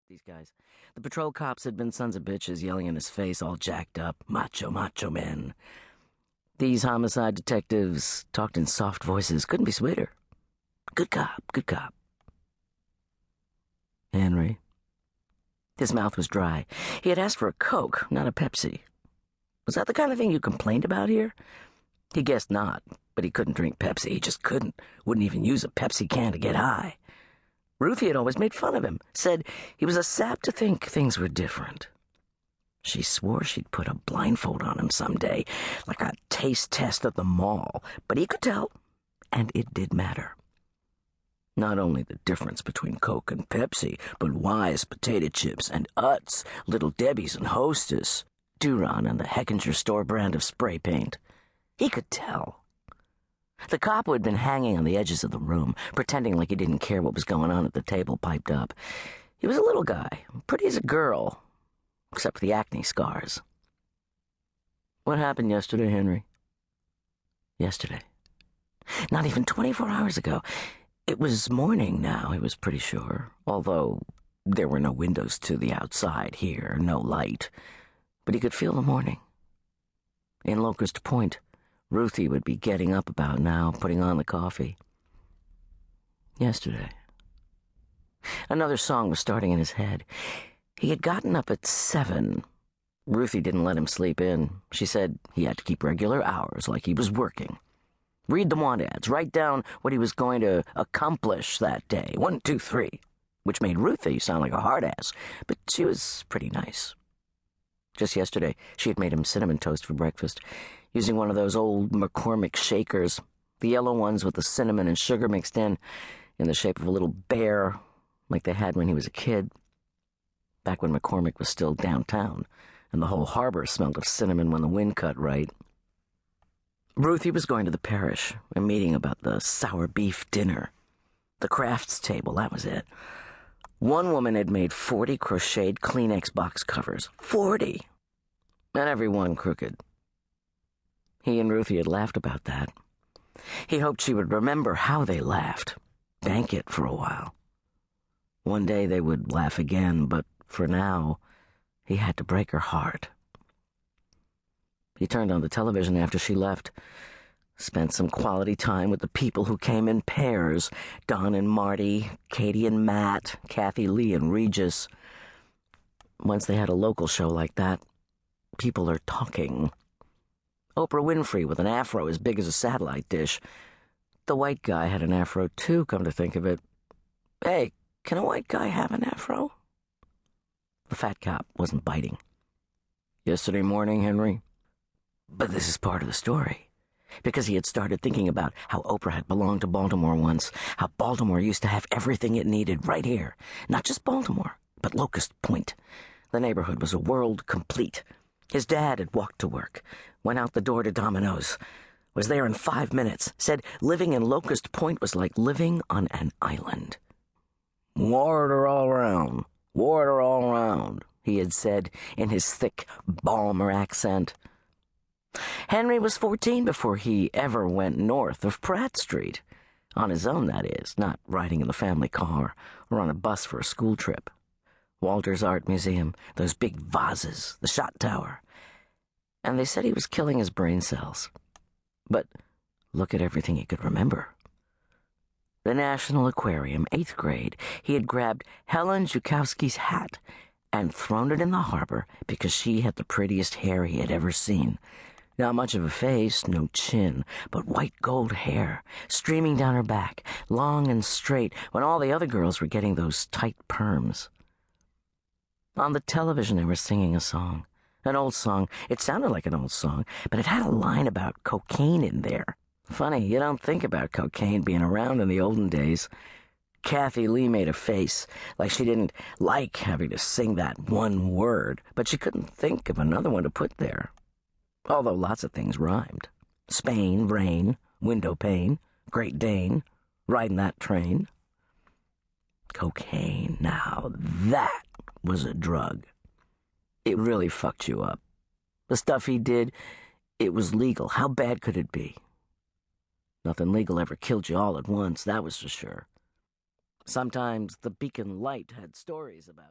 these guys. The patrol cops had been sons of bitches yelling in his face, all jacked up, macho men. These homicide detectives talked in soft voices, couldn't be sweeter. Good cop, good cop. Henry. His mouth was dry. He had asked for a Coke, not a Pepsi. Was that the kind of thing you complained about here? He guessed not, but he couldn't drink Pepsi. He just couldn't. Wouldn't even use a Pepsi can to get high. Ruthie had always made fun of him, said he was a sap to think things were different. She swore she'd put a blindfold on him someday, like a taste test at the mall, but he could tell, and it did matter. Not only the difference between Coke and Pepsi, but Wise potato chips and Utz, Little Debbie's and Hostess, Duron and the Heckinger store brand of spray paint. He could tell. The cop who had been hanging on the edges of the room, pretending like he didn't care what was going on at the table, piped up. He was a little guy, pretty as a girl, except for the acne scars. What happened yesterday, Henry? Yesterday. Not even 24 hours ago. It was morning now, he was pretty sure, although there were no windows to the outside here, no light. But he could feel the morning. In Locust Point, Ruthie would be getting up about now, putting on the coffee. Yesterday. Another song was starting in his head. He had gotten up at 7. Ruthie didn't let him sleep in. She said he had to keep regular hours, like he was working. Read the want ads, write down what he was going to accomplish that day. 1, 2, 3. Which made Ruthie sound like a hard ass, but she was pretty nice. Just yesterday, she had made him cinnamon toast for breakfast, using one of those old McCormick shakers, the yellow ones with the cinnamon and sugar mixed in the shape of a little bear, like they had when he was a kid, back when McCormick was still downtown, and the whole harbor smelled of cinnamon when the wind cut right. Ruthie was going to the parish, a meeting about the sour beef dinner. The crafts table, that was it. One woman had made 40 crocheted Kleenex box covers. 40! And every one crooked. He and Ruthie had laughed about that. He hoped she would remember how they laughed, bank it for a while. One day they would laugh again, but for now, he had to break her heart. He turned on the television after she left, spent some quality time with the people who came in pairs, Don and Marty, Katie and Matt, Kathy Lee and Regis. Once they had a local show like that, people are talking. Oprah Winfrey with an afro as big as a satellite dish. The white guy had an afro too, come to think of it. Hey, can a white guy have an afro? The fat cop wasn't biting. Yesterday morning, Henry? But this is part of the story, because he had started thinking about how Oprah had belonged to Baltimore once, how Baltimore used to have everything it needed right here. Not just Baltimore, but Locust Point. The neighborhood was a world complete. His dad had walked to work, went out the door to Domino's, was there in 5 minutes, said living in Locust Point was like living on an island. Water all around, he had said in his thick Balmer accent. Henry was 14 before he ever went north of Pratt Street. On his own, that is, not riding in the family car or on a bus for a school trip. Walter's Art Museum, those big vases, the shot tower. And they said he was killing his brain cells. But look at everything he could remember. The National Aquarium, 8th grade, he had grabbed Helen Zukowski's hat and thrown it in the harbor because she had the prettiest hair he had ever seen. Not much of a face, no chin, but white gold hair, streaming down her back, long and straight, when all the other girls were getting those tight perms. On the television they were singing a song. An old song. It sounded like an old song, but it had a line about cocaine in there. Funny, you don't think about cocaine being around in the olden days. Kathy Lee made a face, like she didn't like having to sing that one word, but she couldn't think of another one to put there. Although lots of things rhymed. Spain, rain, window pane, Great Dane, riding that train. Cocaine, now that was a drug. It really fucked you up. The stuff he did, it was legal. How bad could it be? Nothing legal ever killed you all at once, that was for sure. Sometimes the Beacon Light had stories about